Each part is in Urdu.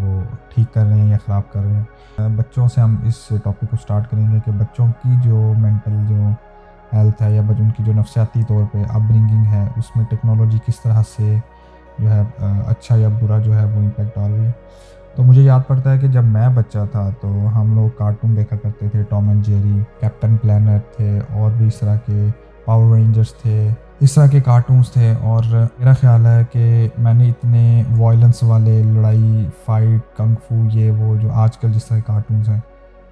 وہ ٹھیک کر رہے ہیں یا خراب کر رہے ہیں. بچوں سے ہم اس ٹاپک کو سٹارٹ کریں گے کہ بچوں کی جو مینٹل جو ہیلتھ ہے یا ان کی جو نفسیاتی طور پہ اپ برنگنگ ہے اس میں ٹیکنالوجی کس طرح سے جو ہے اچھا یا برا جو ہے وہ امپیکٹ ڈال رہی ہے. تو مجھے یاد پڑتا ہے کہ جب میں بچہ تھا تو ہم لوگ کارٹون دیکھا کرتے تھے. Tom and Jerry, Captain Planet تھے, اور بھی اس طرح کے پاور رینجرز تھے, اس طرح کے کارٹونز تھے. اور میرا خیال ہے کہ میں نے اتنے وائلنس والے لڑائی فائٹ کنگ فو یہ وہ جو آج کل جس طرح کے کارٹونز ہیں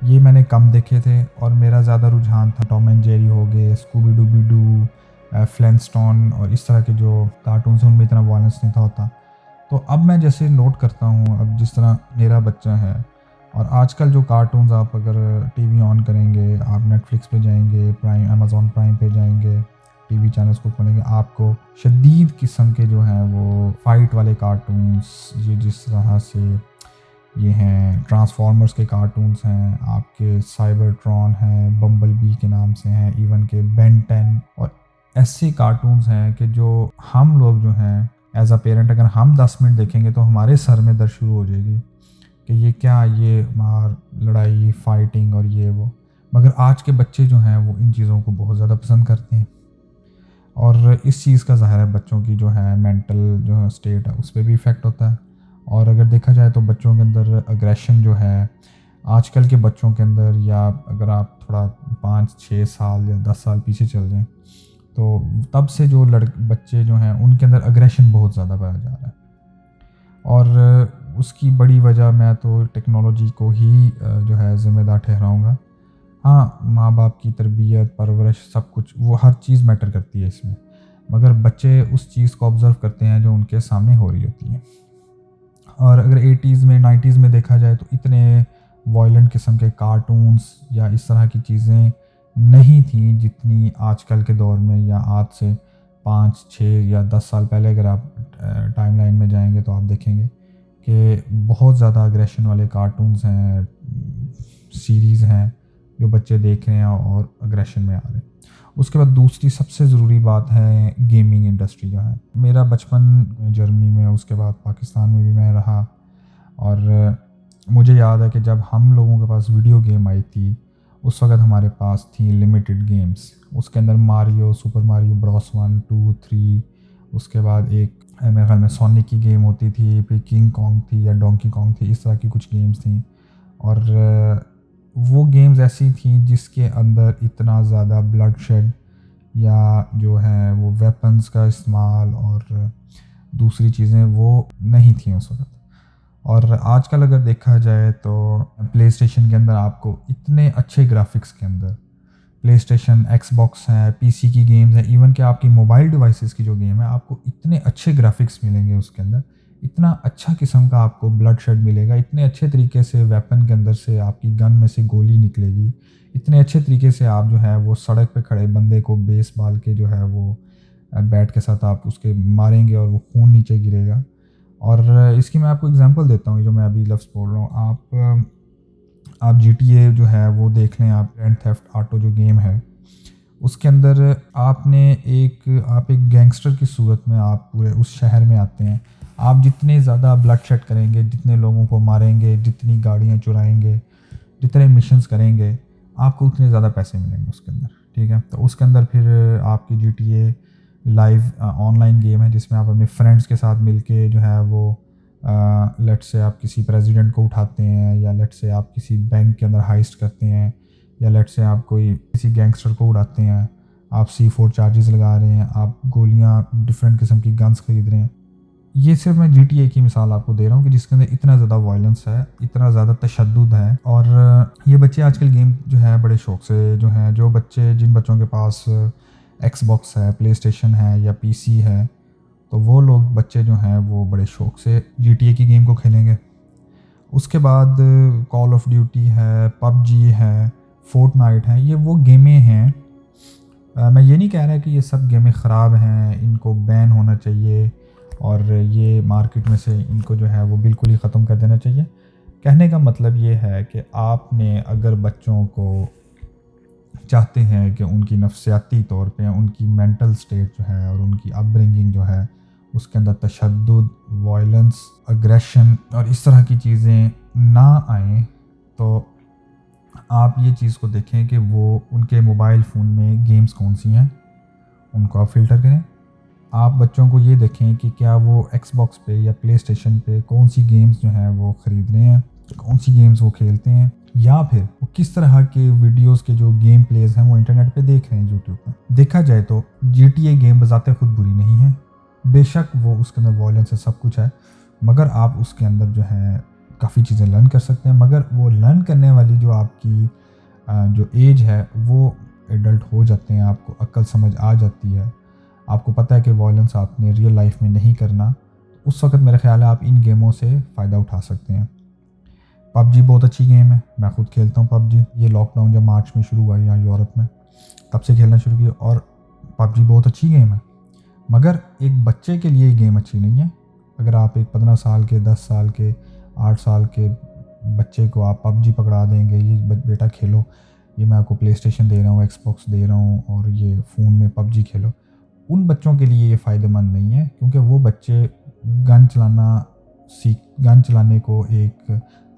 یہ میں نے کم دیکھے تھے. اور میرا زیادہ رجحان تھا ٹام اینڈ جیری ہو گئے, اسکوبی ڈوبی ڈو, فلینسٹون اور اس طرح کے جو کارٹونز ہیں ان میں اتنا وائلنس نہیں تھا ہوتا. تو اب میں جیسے نوٹ کرتا ہوں اب جس طرح میرا بچہ ہے اور آج کل جو کارٹونز آپ اگر ٹی وی آن کریں گے, آپ نیٹ فلکس پہ جائیں گے, امیزون پرائم پہ جائیں گے, ٹی وی چینلز کو کھولیں گے, آپ کو شدید قسم کے جو ہیں وہ فائٹ والے کارٹونز یہ جس طرح سے یہ ہیں ٹرانسفارمرز کے کارٹونز ہیں, آپ کے سائبر ٹرون ہیں, بمبل بی کے نام سے ہیں, ایون کہ بین 10 اور ایسے کارٹونز ہیں کہ جو ہم لوگ جو ہیں ایز اے پیرنٹ اگر ہم 10 منٹ دیکھیں گے تو ہمارے سر میں درد شروع ہو جائے گی کہ یہ کیا, یہ مار لڑائی فائٹنگ اور یہ وہ. مگر آج کے بچے جو ہیں وہ ان چیزوں کو بہت زیادہ پسند کرتے ہیں اور اس چیز کا ظاہر ہے بچوں کی جو ہے مینٹل جو اسٹیٹ ہے اس پہ بھی ایفیکٹ ہوتا ہے. اور اگر دیکھا جائے تو بچوں کے اندر اگریشن جو ہے آج کل کے بچوں کے اندر, یا اگر آپ تھوڑا 5-6 سال یا 10 سال پیچھے چل جائیں تو تب سے جو بچے جو ہیں ان کے اندر اگریشن بہت زیادہ پایا جا رہا ہے. اور اس کی بڑی وجہ میں تو ٹیکنالوجی کو ہی جو ہے ذمہ دار ٹھہراؤں گا. ہاں, ماں باپ کی تربیت پرورش سب کچھ وہ ہر چیز میٹر کرتی ہے اس میں, مگر بچے اس چیز کو آبزرو کرتے ہیں جو ان کے سامنے ہو رہی ہوتی ہے. اور اگر 80s میں 90s میں دیکھا جائے تو اتنے وائلنٹ قسم کے کارٹونز یا اس طرح کی چیزیں نہیں تھیں جتنی آج کل کے دور میں, یا آج سے 5-6 یا 10 سال پہلے اگر آپ ٹائم لائن میں جائیں گے تو آپ دیکھیں گے کہ بہت زیادہ اگریشن والے کارٹونز ہیں, سیریز ہیں جو بچے دیکھ رہے ہیں اور اگریشن میں آ رہے ہیں. اس کے بعد دوسری سب سے ضروری بات ہے گیمنگ انڈسٹری جو ہے. میرا بچپن جرمنی میں, اس کے بعد پاکستان میں بھی میں رہا, اور مجھے یاد ہے کہ جب ہم لوگوں کے پاس ویڈیو گیم آئی تھی اس وقت ہمارے پاس تھیں لمیٹڈ گیمز. اس کے اندر ماریو, سپر ماریو براس 1, 2, 3, اس کے بعد ایک میرے خیال میں سونک کی گیم ہوتی تھی, پھر کنگ کانگ تھی یا ڈونکی کانگ تھی, اس طرح کی کچھ گیمز تھیں. اور وہ گیمز ایسی تھیں جس کے اندر اتنا زیادہ بلڈ شیڈ یا جو ہے وہ ویپنز کا استعمال اور دوسری چیزیں وہ نہیں تھیں اس وقت. اور آج کل اگر دیکھا جائے تو پلے اسٹیشن کے اندر آپ کو اتنے اچھے گرافکس کے اندر پلے اسٹیشن, ایکس باکس ہیں, پی سی کی گیمز ہیں, ایون کہ آپ کی موبائل ڈیوائسز کی جو گیم ہے آپ کو اتنے اچھے گرافکس ملیں گے اس کے اندر, اتنا اچھا قسم کا آپ کو بلڈ شیڈ ملے گا, اتنے اچھے طریقے سے ویپن کے اندر سے آپ کی گن میں سے گولی نکلے گی, اتنے اچھے طریقے سے آپ جو ہے وہ سڑک پہ کھڑے بندے کو بیس بال کے جو ہے وہ بیٹ کے ساتھ آپ اس کے ماریں گے اور وہ خون نیچے گرے گا. اور اس کی میں آپ کو اگزامپل دیتا ہوں جو میں ابھی لفظ بول رہا ہوں. آپ جی ٹی اے جو ہے وہ دیکھ لیں, آپ گرینڈ تھیفٹ آٹو جو گیم ہے اس کے اندر آپ ایک گینگسٹر کی صورت میں آپ پورے اس شہر میں آتے ہیں. آپ جتنے زیادہ بلڈ شیڈ کریں گے, جتنے لوگوں کو ماریں گے, جتنی گاڑیاں چرائیں گے, جتنے مشنز کریں گے, آپ کو اتنے زیادہ پیسے ملیں گے اس کے اندر. ٹھیک ہے, تو اس کے اندر پھر آپ کی G T A live online game ہے جس میں آپ اپنے فرینڈس کے ساتھ مل کے جو ہے وہ لیٹ سے آپ کسی پریزیڈنٹ کو اٹھاتے ہیں, یا لیٹ سے آپ کسی بینک کے اندر ہائسٹ کرتے ہیں, یا لیٹ سے آپ کوئی کسی گینگسٹر کو اڑاتے ہیں, آپ C4 چارجز لگا رہے ہیں, آپ گولیاں ڈفرینٹ قسم کی گنز خرید رہے ہیں. یہ صرف میں جی ٹی اے کی مثال آپ کو دے رہا ہوں کہ جس کے اندر اتنا زیادہ وائلنس ہے, اتنا زیادہ تشدد ہے. اور یہ بچے آج کل گیم جو ہے بڑے شوق سے جو ہیں, جو بچے جن بچوں کے پاس ایکس باکس ہے, پلے اسٹیشن ہے یا پی سی ہے, تو وہ لوگ بچے جو ہیں وہ بڑے شوق سے جی ٹی اے کی گیم کو کھیلیں گے. اس کے بعد کال آف ڈیوٹی ہے, پب جی ہے, فورٹ نائٹ ہے, یہ وہ گیمیں ہیں. میں یہ نہیں کہہ رہا کہ یہ سب گیمیں خراب ہیں, ان کو بین ہونا چاہیے اور یہ مارکیٹ میں سے ان کو جو ہے وہ بالکل ہی ختم کر دینا چاہیے. کہنے کا مطلب یہ ہے کہ آپ نے اگر بچوں کو چاہتے ہیں کہ ان کی نفسیاتی طور پہ ان کی مینٹل سٹیٹ جو ہے اور ان کی اپ برنگنگ جو ہے اس کے اندر تشدد, وائلنس اگریشن اور اس طرح کی چیزیں نہ آئیں، تو آپ یہ چیز کو دیکھیں کہ وہ ان کے موبائل فون میں گیمز کون سی ہیں، ان کو آپ فلٹر کریں۔ آپ بچوں کو یہ دیکھیں کہ کیا وہ ایکس باکس پہ یا پلے اسٹیشن پہ کون سی گیمز جو ہیں وہ خرید رہے ہیں، کون سی گیمز وہ کھیلتے ہیں، یا پھر وہ کس طرح کے ویڈیوز کے جو گیم پلیز ہیں وہ انٹرنیٹ پہ دیکھ رہے ہیں یوٹیوب پہ۔ دیکھا جائے تو جی ٹی اے گیم بذات خود بری نہیں ہے، بے شک وہ اس کے اندر وائلنس ہے، سب کچھ ہے، مگر آپ اس کے اندر جو ہے کافی چیزیں لرن کر سکتے ہیں، مگر وہ لرن کرنے والی جو آپ کی جو ایج ہے وہ ایڈلٹ ہو جاتے ہیں، آپ کو عقل سمجھ آ جاتی ہے، آپ کو پتہ ہے کہ وائلنس آپ نے ریئل لائف میں نہیں کرنا، اس وقت میرا خیال ہے آپ ان گیموں سے فائدہ اٹھا سکتے ہیں۔ پب جی بہت اچھی گیم ہے، میں خود کھیلتا ہوں پب جی، یہ لاک ڈاؤن جب مارچ میں شروع ہوا یہاں یورپ میں، تب سے کھیلنا شروع کیا، اور پب جی بہت اچھی گیم ہے، مگر ایک بچے کے لیے یہ گیم اچھی نہیں ہے۔ اگر آپ ایک 15 سال کے، 10 سال کے، 8 سال کے بچے کو آپ پب جی پکڑا دیں گے، یہ بیٹا کھیلو، یہ میں آپ کو پلے اسٹیشن دے رہا ہوں، ایکس باکس دے رہا ہوں، اور یہ فون میں پب جی کھیلو، ان بچوں کے لیے یہ فائدہ مند نہیں ہے، کیونکہ وہ بچے گن چلانے کو ایک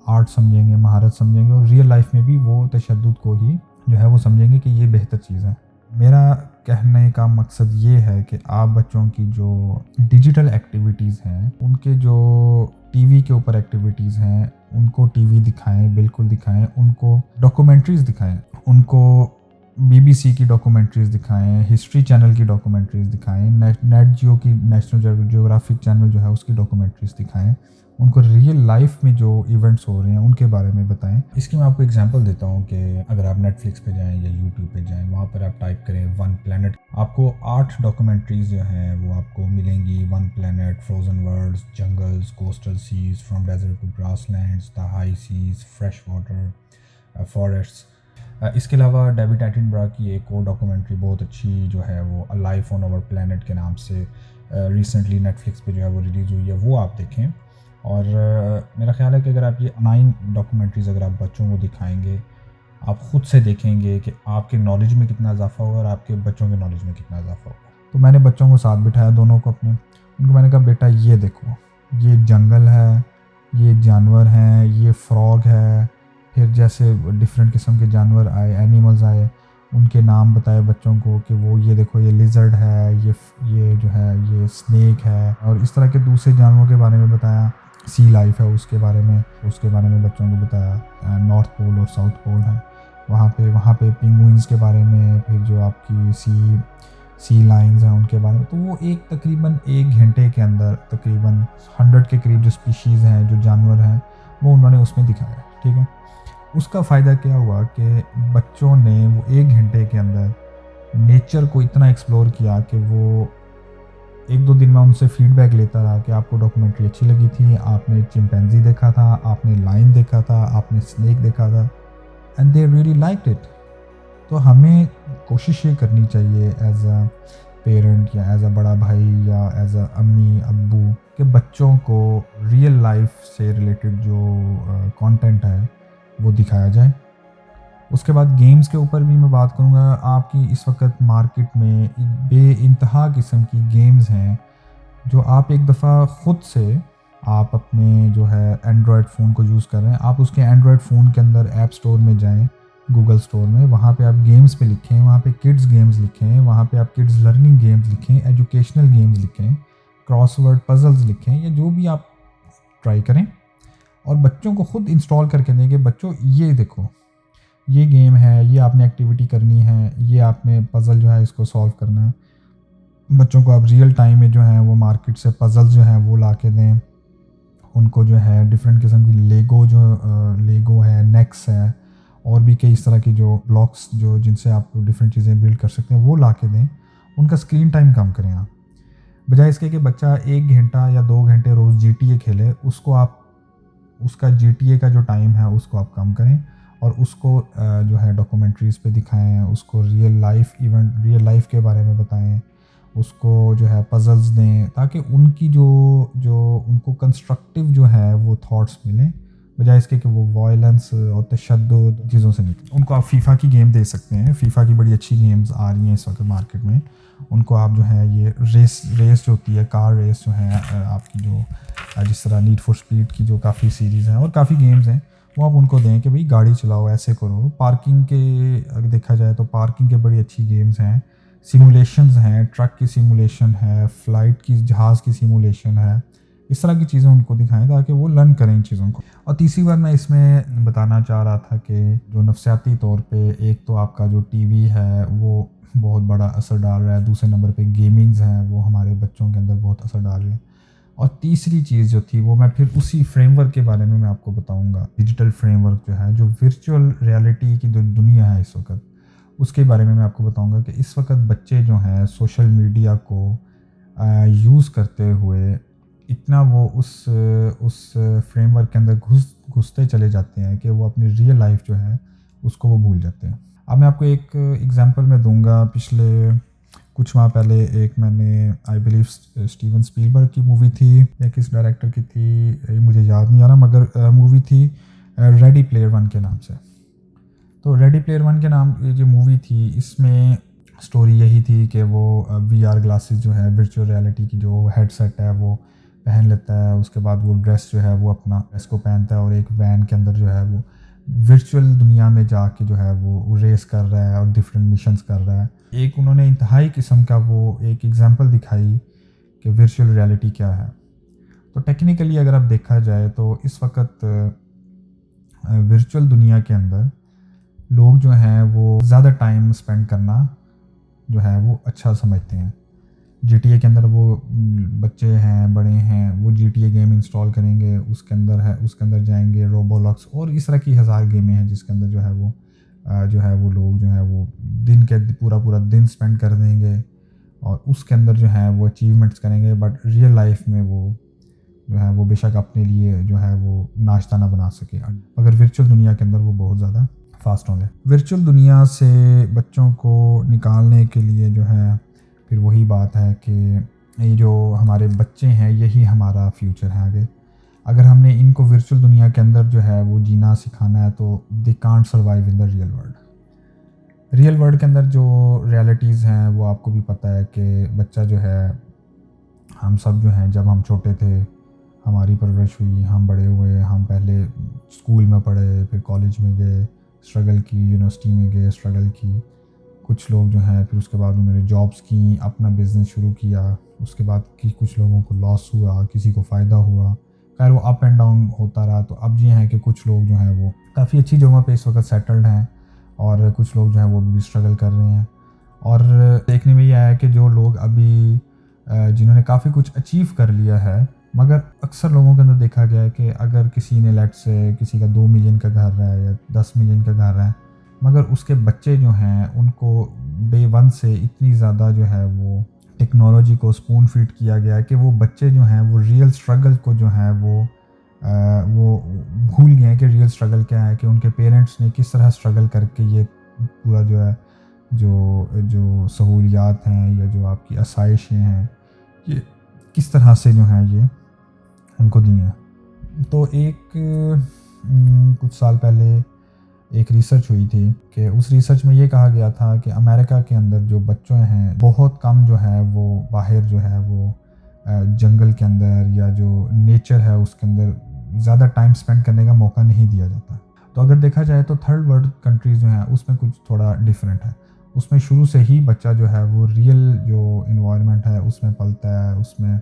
آرٹ سمجھیں گے، مہارت سمجھیں گے، اور ریئل لائف میں بھی وہ تشدد کو ہی جو ہے وہ سمجھیں گے کہ یہ بہتر چیز ہے۔ میرا کہنے کا مقصد یہ ہے کہ آپ بچوں کی جو ڈیجیٹل ایکٹیویٹیز ہیں، ان کے جو ٹی وی کے اوپر ایکٹیویٹیز ہیں، ان کو ٹی وی دکھائیں، بالکل دکھائیں، ان کو ڈاکومنٹریز دکھائیں، ان کو بی بی سی کی ڈاکومنٹریز دکھائیں، ہسٹری چینل کی ڈاکومنٹریز دکھائیں، نیٹ جیو کی، نیشنل جیوگرافک چینل جو ہے اس کی ڈاکومنٹریز دکھائیں، ان کو ریئل لائف میں جو ایونٹس ہو رہے ہیں ان کے بارے میں بتائیں۔ اس کی میں آپ کو ایگزامپل دیتا ہوں کہ اگر آپ نیٹ فلکس پہ جائیں یا یوٹیوب پہ جائیں، وہاں پر آپ ٹائپ کریں ون پلانٹ، آپ کو 8 ڈاکومنٹریز جو ہیں وہ آپ کو ملیں گی۔ One planet, frozen worlds, jungles, coastal seas, from desert to grasslands, the high seas, fresh water, forests. اس کے علاوہ ڈیوڈ ایٹنبرا کی ایک اور ڈاکومنٹری بہت اچھی جو ہے وہ a life on our plant کے نام سے ریسنٹلی نیٹ فلکس پہ جو ہے وہ ریلیز ہوئی ہے، وہ آپ دیکھیں۔ اور میرا خیال ہے کہ اگر آپ یہ 9 ڈاکومنٹریز اگر آپ بچوں کو دکھائیں گے، آپ خود سے دیکھیں گے کہ آپ کے نالج میں کتنا اضافہ ہوگا اور آپ کے بچوں کے نالج میں کتنا اضافہ ہوگا۔ تو میں نے بچوں کو ساتھ بٹھایا، دونوں کو اپنے، ان کو میں نے کہا بیٹا یہ دیکھو، یہ جنگل ہے، یہ جانور ہیں، یہ فراگ ہے، پھر جیسے ڈفرینٹ قسم کے جانور آئے، اینیملز آئے، ان کے نام بتائے بچوں کو کہ وہ یہ دیکھو، یہ لیزرڈ ہے، یہ جو ہے یہ اسنیک ہے، اور اس طرح کے دوسرے جانوروں کے بارے میں بتایا، سی لائف ہے اس کے بارے میں بچوں کو بتایا، نارتھ پول اور ساؤتھ پول ہے وہاں پہ پینگوئنز کے بارے میں، پھر جو آپ کی سی لائنز ہیں ان کے بارے میں، تو وہ تقریباً 1 گھنٹے کے اندر تقریباً 100 کے قریب جو سپیشیز ہیں، جو جانور ہیں، وہ انہوں نے اس میں دکھایا، ٹھیک ہے۔ اس کا فائدہ کیا ہوا کہ بچوں نے وہ 1 گھنٹے کے اندر نیچر کو اتنا ایکسپلور کیا کہ وہ 1-2 دن میں ان سے فیڈ بیک لیتا رہا کہ آپ کو ڈاکومنٹری اچھی لگی تھی، آپ نے چمپینزی دیکھا تھا، آپ نے لائن دیکھا تھا، آپ نے اسنیک دیکھا تھا، and they really liked it. تو ہمیں کوشش یہ کرنی چاہیے ایز اے پیرنٹ یا ایز اے بڑا بھائی یا ایز اے امی ابو کہ بچوں کو ریئل لائف سے ریلیٹڈ جو کانٹینٹ ہے وہ دکھایا جائے۔ اس کے بعد گیمز کے اوپر بھی میں بات کروں گا۔ آپ کی اس وقت مارکیٹ میں بے انتہا قسم کی گیمز ہیں جو آپ ایک دفعہ خود سے آپ اپنے جو ہے اینڈرائڈ فون کو یوز کر رہے ہیں، آپ اس کے اینڈرائڈ فون کے اندر ایپ سٹور میں جائیں، گوگل سٹور میں، وہاں پہ آپ گیمز پہ لکھیں، وہاں پہ کڈز گیمز لکھیں، وہاں پہ آپ کڈز لرننگ گیمز لکھیں، ایجوکیشنل گیمز لکھیں، کراس ورڈ پزلز لکھیں، یا جو بھی آپ ٹرائی کریں، اور بچوں کو خود انسٹال کر کے دیں کہ بچوں یہ دیکھو، یہ گیم ہے، یہ آپ نے ایکٹیویٹی کرنی ہے، یہ آپ نے پزل جو ہے اس کو سالو کرنا ہے۔ بچوں کو آپ ریئل ٹائم میں جو ہیں وہ مارکیٹ سے پزل جو ہیں وہ لا کے دیں، ان کو جو ہے ڈفرینٹ قسم کی لیگو ہے، نیکس ہے، اور بھی کئی اس طرح کی جو بلاکس جو جن سے آپ ڈفرینٹ چیزیں بلڈ کر سکتے ہیں وہ لا کے دیں۔ ان کا اسکرین ٹائم کم کریں آپ، بجائے اس کے کہ بچہ 1 گھنٹہ یا 2 گھنٹے روز جی ٹی اے کھیلے، اس کو آپ اس کا جی ٹی اے کا جو ٹائم ہے اس کو آپ کم کریں، اور اس کو جو ہے ڈاکومنٹریز پہ دکھائیں، اس کو ریئل لائف کے بارے میں بتائیں، اس کو جو ہے پزلز دیں، تاکہ ان کی جو ان کو کنسٹرکٹیو جو ہے وہ تھاٹس ملیں، بجائے اس کے کہ وہ وائلنس اور تشدد چیزوں سے نکلیں. ان کو آپ فیفا کی گیم دے سکتے ہیں. فیفا کی بڑی اچھی گیمز آ رہی ہیں اس وقت مارکیٹ میں. ان کو آپ جو ہے یہ ریس جو ہوتی ہے, کار ریس جو ہے آپ کی, جو جس طرح نیڈ فار اسپیڈ کی جو کافی سیریز ہیں اور کافی گیمز ہیں, وہ آپ ان کو دیں کہ بھئی گاڑی چلاؤ, ایسے کرو. پارکنگ کے اگر دیکھا جائے تو پارکنگ کے بڑی اچھی گیمز ہیں, سیمولیشنز ہیں, ٹرک کی سیمولیشن ہے, فلائٹ کی, جہاز کی سیمولیشن ہے. اس طرح کی چیزیں ان کو دکھائیں تاکہ وہ لرن کریں ان چیزوں کو. اور تیسری بات میں اس میں بتانا چاہ رہا تھا کہ جو نفسیاتی طور پہ ایک تو آپ کا جو ٹی وی ہے وہ بہت بڑا اثر ڈال رہا ہے, دوسرے نمبر پہ گیمنگز ہیں وہ ہمارے بچوں کے اندر بہت اثر ڈال رہے ہیں. اور تیسری چیز جو تھی وہ میں پھر اسی فریم ورک کے بارے میں آپ کو بتاؤں گا. ڈیجیٹل فریم ورک جو ہے, جو ورچوئل ریالٹی کی جو دنیا ہے اس وقت, اس کے بارے میں آپ کو بتاؤں گا کہ اس وقت بچے جو ہیں سوشل میڈیا کو یوز کرتے ہوئے اتنا وہ اس فریم ورک کے اندر گھستے چلے جاتے ہیں کہ وہ اپنی ریئل لائف جو ہے اس کو وہ بھول جاتے ہیں. اب میں آپ کو ایک ایگزامپل میں دوں گا. پچھلے کچھ ماہ پہلے ایک میں نے آئی بلیو اسٹیون اسپیلبرگ کی مووی تھی یا کس ڈائریکٹر کی تھی مجھے یاد نہیں آ رہا, مگر مووی تھی ریڈی پلیئر ون کے نام سے. تو ریڈی پلیئر ون کے نام یہ جو مووی تھی, اس میں سٹوری یہی تھی کہ وہ وی آر گلاسز جو ہے, ورچوئل ریالٹی کی جو ہیڈ سیٹ ہے وہ پہن لیتا ہے. اس کے بعد وہ ڈریس جو ہے وہ اپنا ڈریس کو پہنتا ہے اور ایک وین کے اندر جو ہے وہ ورچوئل دنیا میں جا کے جو ہے وہ ریس کر رہا ہے اور ڈفرینٹ مشنز کر رہا ہے. ایک انہوں نے انتہائی قسم کا وہ ایک ایگزامپل دکھائی کہ ورچوئل ریالٹی کیا ہے. تو ٹیکنیکلی اگر آپ دیکھا جائے تو اس وقت ورچوئل دنیا کے اندر لوگ جو ہیں وہ زیادہ ٹائم سپینڈ کرنا جو ہے وہ اچھا سمجھتے ہیں. جی ٹی اے کے اندر وہ بچے ہیں, بڑے ہیں, وہ G T A game install کریں گے, اس کے اندر جائیں گے, روبولاکس اور اس طرح کی ہزار گیمیں ہیں جس کے اندر جو ہے وہ لوگ جو ہے وہ دن کے پورا دن سپینڈ کر دیں گے اور اس کے اندر جو ہے وہ اچیومنٹس کریں گے. بٹ ریئل لائف میں وہ جو ہے وہ بے شک اپنے لیے جو ہے وہ ناشتہ نہ بنا سکے, مگر ورچوئل دنیا کے اندر وہ بہت زیادہ فاسٹ ہوں گے. ورچوئل دنیا سے بچوں کو نکالنے کے لیے جو ہے پھر وہی بات ہے کہ یہ جو ہمارے بچے ہیں یہی ہمارا فیوچر ہے آگے. اگر ہم نے ان کو ورچوئل دنیا کے اندر جو ہے وہ جینا سکھانا ہے تو they can't survive in the real world. Real world کے اندر جو ریالٹیز ہیں وہ آپ کو بھی پتہ ہے کہ بچہ جو ہے, ہم سب جو ہیں جب ہم چھوٹے تھے ہماری پرورش ہوئی, ہم بڑے ہوئے, ہم پہلے اسکول میں پڑھے, پھر کالج میں گئے, اسٹرگل کی, یونیورسٹی میں گئے, اسٹرگل کی. کچھ لوگ جو ہیں پھر اس کے بعد انہوں نے جابس کیں, اپنا بزنس شروع کیا. اس کے بعد کچھ لوگوں کو لاس ہوا, کسی کو فائدہ ہوا. خیر وہ اپ اینڈ ڈاؤن ہوتا رہا. تو اب یہ ہے کہ کچھ لوگ جو ہیں وہ کافی اچھی جگہوں پہ اس وقت سیٹلڈ ہیں اور کچھ لوگ جو ہیں وہ بھی اسٹرگل کر رہے ہیں. اور دیکھنے میں یہ آیا کہ جو لوگ ابھی جنہوں نے کافی کچھ اچیو کر لیا ہے, مگر اکثر لوگوں کے اندر دیکھا گیا ہے کہ اگر کسی نے لیٹ سے کسی کا 2 ملین کا گھر ہے یا 10 ملین کا گھر ہے, مگر اس کے بچے جو ہیں ان کو ڈے ون سے اتنی زیادہ جو ہے وہ ٹیکنالوجی کو سپون فیڈ کیا گیا ہے کہ وہ بچے جو ہیں وہ ریئل اسٹرگل کو جو ہے وہ بھول گئے ہیں کہ ریئل اسٹرگل کیا ہے, کہ ان کے پیرنٹس نے کس طرح اسٹرگل کر کے یہ پورا جو ہے جو سہولیات ہیں یا جو آپ کی آسائشیں ہیں یہ کس طرح سے جو ہیں یہ ان کو دی ہیں. تو ایک کچھ سال پہلے ایک ریسرچ ہوئی تھی کہ اس ریسرچ میں یہ کہا گیا تھا کہ امریکہ کے اندر جو بچے ہیں بہت کم جو ہے وہ باہر جو ہے وہ جنگل کے اندر یا جو نیچر ہے اس کے اندر زیادہ ٹائم سپینڈ کرنے کا موقع نہیں دیا جاتا. تو اگر دیکھا جائے تو تھرڈ ورلڈ کنٹریز جو ہیں اس میں کچھ تھوڑا ڈیفرنٹ ہے. اس میں شروع سے ہی بچہ جو ہے وہ ریئل جو انوائرمنٹ ہے اس میں پلتا ہے, اس میں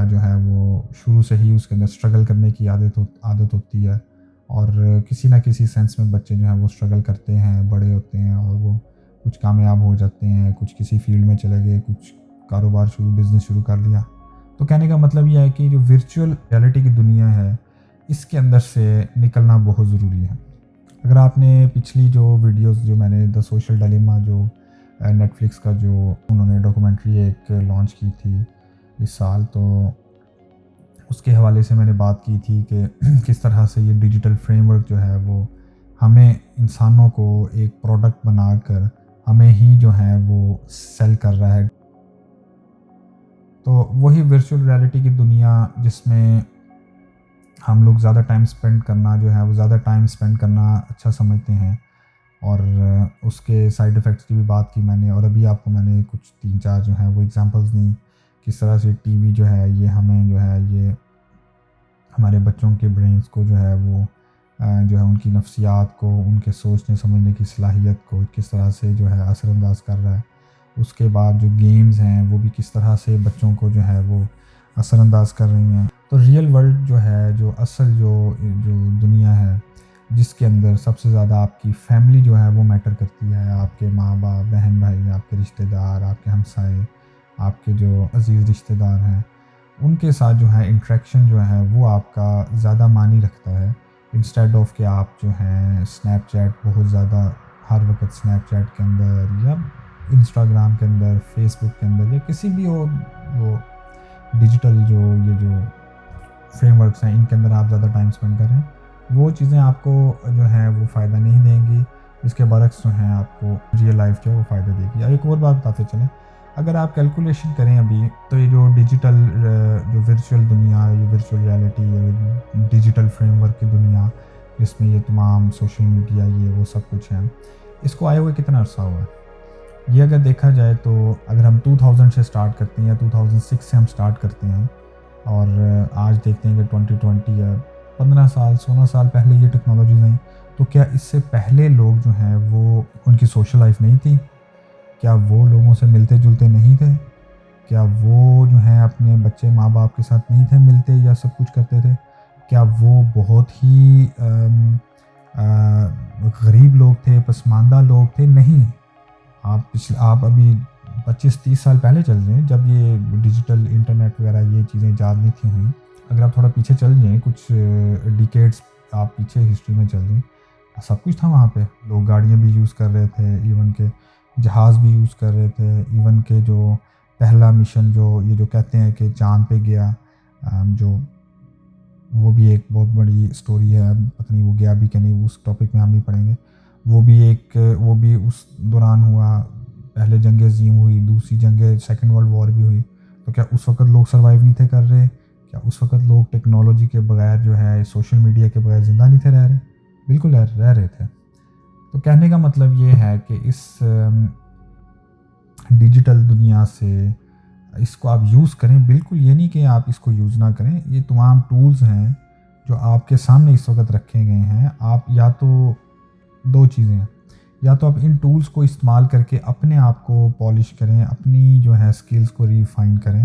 جو ہے وہ شروع سے ہی اس کے اندر اسٹرگل کرنے کی عادت ہوتی ہے. اور کسی نہ کسی سینس میں بچے جو ہیں وہ اسٹرگل کرتے ہیں, بڑے ہوتے ہیں اور وہ کچھ کامیاب ہو جاتے ہیں, کچھ کسی فیلڈ میں چلے گئے, کچھ کاروبار بزنس شروع کر لیا. تو کہنے کا مطلب یہ ہے کہ جو ورچوئل ریالٹی کی دنیا ہے اس کے اندر سے نکلنا بہت ضروری ہے. اگر آپ نے پچھلی جو ویڈیوز جو میں نے دا سوشل ڈائلیما جو نیٹ فلکس کا جو انہوں نے ڈاکومنٹری ایک لانچ کی تھی اس سال, تو اس کے حوالے سے میں نے بات کی تھی کہ کس طرح سے یہ ڈیجیٹل فریم ورک جو ہے وہ ہمیں انسانوں کو ایک پروڈکٹ بنا کر ہمیں ہی جو ہے وہ سیل کر رہا ہے. تو وہی ورچوئل ریالٹی کی دنیا جس میں ہم لوگ زیادہ ٹائم اسپینڈ کرنا جو ہے وہ زیادہ ٹائم اسپینڈ کرنا اچھا سمجھتے ہیں، اور اس کے سائیڈ افیکٹس کی بھی بات کی میں نے، اور ابھی آپ کو میں نے کچھ 3-4 جو ہیں وہ ایگزامپلس دیں کس طرح سے ٹی وی جو ہے یہ ہمیں جو ہے یہ ہمارے بچوں کے برینس کو جو ہے وہ جو ہے ان کی نفسیات کو، ان کے سوچنے سمجھنے کی صلاحیت کو کس طرح سے جو ہے اثر انداز کر رہا ہے۔ اس کے بعد جو گیمز ہیں وہ بھی کس طرح سے بچوں کو جو ہے وہ اثر انداز کر رہی ہیں۔ تو ریئل ورلڈ جو ہے، جو اصل جو دنیا ہے جس کے اندر سب سے زیادہ آپ کی فیملی جو ہے وہ میٹر کرتی ہے، آپ کے ماں باپ، بہن بھائی، آپ کے رشتہ دار، آپ کے ہمسائے، آپ کے جو عزیز رشتہ دار ہیں، ان کے ساتھ جو ہے انٹریکشن جو ہے وہ آپ کا زیادہ معنی رکھتا ہے، انسٹیڈ آف کہ آپ جو ہیں اسنیپ چیٹ بہت زیادہ ہر وقت اسنیپ چیٹ کے اندر یا انسٹاگرام کے اندر، فیس بک کے اندر یا کسی بھی اور جو ڈیجیٹل یہ جو فریم ورکس ہیں ان کے اندر آپ زیادہ ٹائم اسپینڈ کریں، وہ چیزیں آپ کو جو ہے وہ فائدہ نہیں دیں گی۔ اس کے برعکس جو ہیں آپ کو ریئل لائف جو ہے وہ فائدہ دے گی۔ ایک اور بات بتاتے چلیں، اگر آپ کیلکولیشن کریں ابھی تو یہ جو ڈیجیٹل جو ورچوئل دنیا، یہ ورچوئل ریالٹی یا ڈیجیٹل فریم ورک کی دنیا جس میں یہ تمام سوشل میڈیا یہ وہ سب کچھ ہے، اس کو آئے ہوئے کتنا عرصہ ہوا ہے؟ یہ اگر دیکھا جائے تو اگر ہم 2000 سے سٹارٹ کرتے ہیں یا 2006 سے ہم سٹارٹ کرتے ہیں اور آج دیکھتے ہیں کہ 2020 ہے، 15 سال 16 سال پہلے یہ ٹیکنالوجیز آئیں، تو کیا اس سے پہلے لوگ جو ہیں وہ ان کی سوشل لائف نہیں تھی؟ کیا وہ لوگوں سے ملتے جلتے نہیں تھے؟ کیا وہ جو ہیں اپنے بچے ماں باپ کے ساتھ نہیں تھے ملتے یا سب کچھ کرتے تھے؟ کیا وہ بہت ہی غریب لوگ تھے، پسماندہ لوگ تھے؟ نہیں۔ آپ ابھی 25-30 سال پہلے چل جائیں جب یہ ڈیجیٹل انٹرنیٹ وغیرہ یہ چیزیں ایجاد نہیں تھیں ہوئیں، اگر آپ تھوڑا پیچھے چل جائیں کچھ ڈیکیڈز آپ پیچھے ہسٹری میں چل جائیں، سب کچھ تھا وہاں پہ، لوگ گاڑیاں بھی یوز کر رہے تھے، ایون کہ جہاز بھی یوز کر رہے تھے، ایون کہ جو پہلا مشن جو یہ جو کہتے ہیں کہ چاند پہ گیا، جو وہ بھی ایک بہت بڑی سٹوری ہے، پتہ نہیں وہ گیا بھی کہ نہیں، اس ٹاپک میں ہم نہیں پڑھیں گے۔ وہ بھی اس دوران ہوا، پہلے جنگ عظیم ہوئی، دوسری سیکنڈ ورلڈ وار بھی ہوئی، تو کیا اس وقت لوگ سروائیو نہیں تھے کر رہے؟ کیا اس وقت لوگ ٹیکنالوجی کے بغیر جو ہے سوشل میڈیا کے بغیر زندہ نہیں تھے رہ رہے؟ بالکل رہ رہے تھے۔ تو کہنے کا مطلب یہ ہے کہ اس ڈیجیٹل دنیا سے اس کو آپ یوز کریں، بالکل یہ نہیں کہ آپ اس کو یوز نہ کریں۔ یہ تمام ٹولز ہیں جو آپ کے سامنے اس وقت رکھے گئے ہیں، آپ یا تو دو چیزیں ہیں، یا تو آپ ان ٹولز کو استعمال کر کے اپنے آپ کو پالش کریں، اپنی جو ہے سکلز کو ریفائن کریں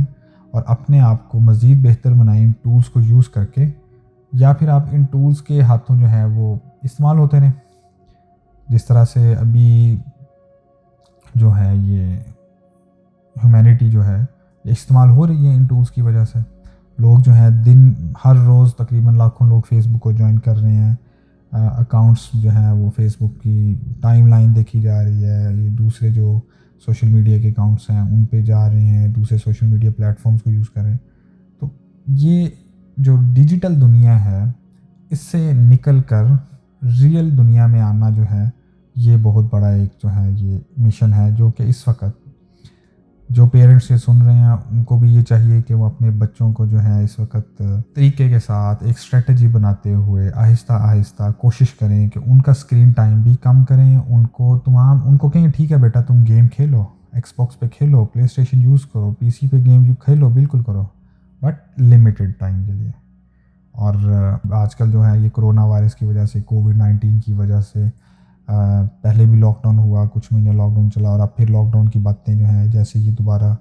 اور اپنے آپ کو مزید بہتر بنائیں ان ٹولز کو یوز کر کے، یا پھر آپ ان ٹولز کے ہاتھوں جو ہے وہ استعمال ہوتے رہیں۔ جس طرح سے ابھی جو ہے یہ ہیومینٹی جو ہے یہ استعمال ہو رہی ہے ان ٹولز کی وجہ سے، لوگ جو ہیں ہر روز تقریباً لاکھوں لوگ فیس بک کو جوائن کر رہے ہیں، اکاؤنٹس جو ہیں وہ فیس بک کی ٹائم لائن دیکھی جا رہی ہے، یہ دوسرے جو سوشل میڈیا کے اکاؤنٹس ہیں ان پہ جا رہے ہیں، دوسرے سوشل میڈیا پلیٹ فارمز کو یوز کر رہے ہیں۔ تو یہ جو ڈیجیٹل دنیا ہے اس سے نکل کر ریئل دنیا میں آنا جو ہے یہ بہت بڑا ایک جو ہے یہ مشن ہے، جو کہ اس وقت جو پیرنٹس یہ سن رہے ہیں ان کو بھی یہ چاہیے کہ وہ اپنے بچوں کو جو ہے اس وقت طریقے کے ساتھ ایک اسٹریٹجی بناتے ہوئے آہستہ آہستہ کوشش کریں کہ ان کا اسکرین ٹائم بھی کم کریں، ان کو کہیں ٹھیک ہے بیٹا تم گیم کھیلو، ایکس باکس پہ کھیلو، پلے اسٹیشن یوز کرو، پی سی پہ گیم کھیلو، بالکل کرو، بٹ لمیٹڈ ٹائم کے لیے۔ اور آج کل جو ہے یہ کرونا وائرس کی وجہ سے، کووڈ-19 کی وجہ سے، پہلے بھی لاک ڈاؤن ہوا، کچھ مہینے لاک ڈاؤن چلا، اور اب پھر لاک ڈاؤن کی باتیں جو ہیں جیسے یہ دوبارہ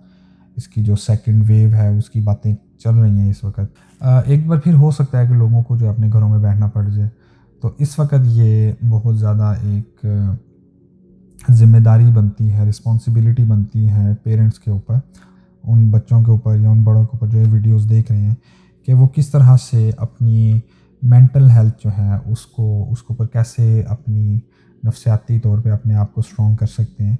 اس کی جو سیکنڈ ویو ہے اس کی باتیں چل رہی ہیں اس وقت، ایک بار پھر ہو سکتا ہے کہ لوگوں کو جو اپنے گھروں میں بیٹھنا پڑ جائے۔ تو اس وقت یہ بہت زیادہ ایک ذمہ داری بنتی ہے، رسپانسبلٹی بنتی ہے پیرنٹس کے اوپر، ان بچوں کے اوپر یا ان بڑوں کے اوپر جو یہ ویڈیوز دیکھ رہے ہیں، کہ وہ کس طرح سے اپنی مینٹل ہیلتھ جو ہے اس کو اوپر کیسے اپنی نفسیاتی طور پہ اپنے آپ کو اسٹرانگ کر سکتے ہیں،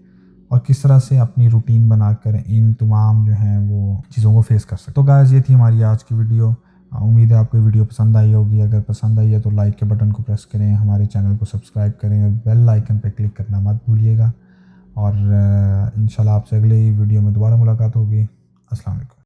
اور کس طرح سے اپنی روٹین بنا کر ان تمام جو ہیں وہ چیزوں کو فیس کر سکتے ہیں۔ تو گائز یہ تھی ہماری آج کی ویڈیو، امید ہے آپ کو ویڈیو پسند آئی ہوگی۔ اگر پسند آئی ہے تو لائک کے بٹن کو پریس کریں، ہمارے چینل کو سبسکرائب کریں اور بیل آئیکن پہ کلک کرنا مت بھولیے گا، اور انشاءاللہ آپ سے اگلے ویڈیو میں دوبارہ ملاقات ہوگی۔ السلام علیکم۔